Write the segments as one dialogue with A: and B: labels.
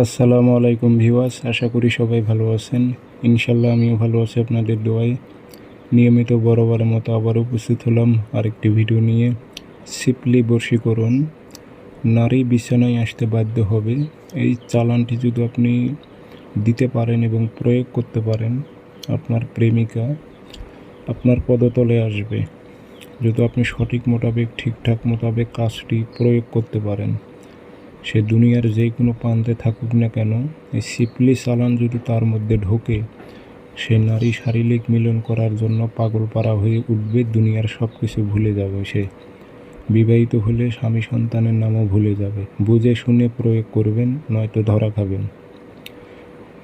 A: আসসালামু আলাইকুম ভিউয়ার্স, আশা করি সবাই ভালো আছেন। ইনশাল্লাহ আমিও ভালো আছি আপনাদের দোয়ায়। নিয়মিত বরাবরের মতো আবার উপস্থিত হলাম আরেকটি ভিডিও নিয়ে। সিপলি বশীকরণ, নারী বিছানায় আসতে বাধ্য হবে। এই চালানটি যদি আপনি দিতে পারেন এবং প্রয়োগ করতে পারেন, আপনার প্রেমিকা আপনার পদতলে আসবে। যদি আপনি সঠিক মোতাবেক ঠিকঠাক মোতাবেক কাজটি প্রয়োগ করতে পারেন, সে দুনিয়ার যে কোনো প্রান্তে থাকুক না কেন, এই সিপলি চালান যদি তার মধ্যে ঢোকে, সে নারী শারীরিক মিলন করার জন্য পাগল পারা হয়ে উঠবে। দুনিয়ার সব কিছু ভুলে যাবে সে। বিবাহিত হলে স্বামী সন্তানের নামও ভুলে যাবে। বুঝে শুনে প্রয়োগ করবেন, নয়তো ধরা খাবেন।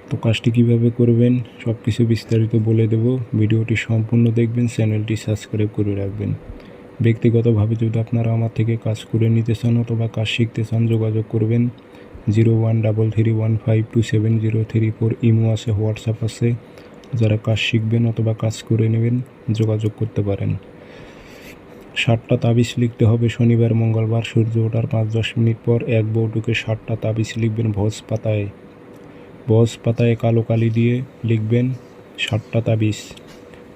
A: তো কাজটি কীভাবে করবেন সব কিছু বিস্তারিত বলে দেব। ভিডিওটি সম্পূর্ণ দেখবেন, চ্যানেলটি সাবস্ক্রাইব করে রাখবেন। ব্যক্তিগতভাবে যদি আপনারা আমার থেকে কাজ করে নিতে চান অথবা কাজ শিখতে চান, যোগাযোগ করবেন 013315270334। ইমো আছে, হোয়াটসঅ্যাপ আছে। যারা কাজ শিখবেন অথবা কাজ করে নেবেন যোগাযোগ করতে পারেন। 7টা তাবিজ লিখতে হবে শনিবার মঙ্গলবার সূর্য ওঠার 5-10 মিনিট পর। এক বৌটুকে 7টা তাবিজ লিখবেন ভোজ পাতায় কালো কালি দিয়ে লিখবেন 7টা তাবিজ।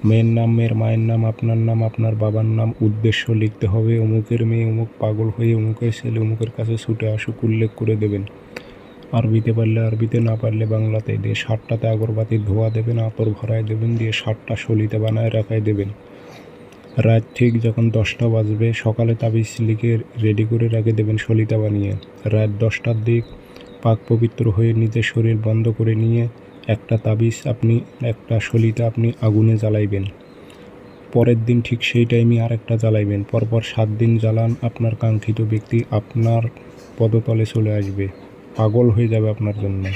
A: মেয়ের নাম, মেয়ের মায়ের নাম, আপনার নাম, আপনার বাবার নাম, উদ্দেশ্য লিখতে হবে। অমুকের মেয়ে অমুক পাগল হয়ে অমুকের ছেলে অমুকের কাছে ছুটে আসুক উল্লেখ করে দেবেন। আরবিতে পারলে আরবিতে, না পারলে বাংলাতে। দিয়ে 7টাতে আগরবাতির ধোয়া দেবেন, আতর ভরায় দেবেন, দিয়ে 7টা সলিতে বানায় রাখায় দেবেন। রাত ঠিক যখন 10টা বাজবে, সকালে তাবিজ লিখে রেডি করে রেখে দেবেন সলিতা বানিয়ে। রাত 10টার দিক পাক পবিত্র হয়ে নিজের শরীর বন্ধ করে নিয়ে একটা তাবিজ একটা সলিতা আপনি আগুনে জ্বালাইবেন। পরের দিন ঠিক সেই টাইমে আরেকটা জ্বালাইবেন। পরপর 7 দিন জ্বালান। আপনার কাঙ্ক্ষিত ব্যক্তি আপনার পদতলে চলে আসবে, পাগল হয়ে যাবে আপনার জন্য।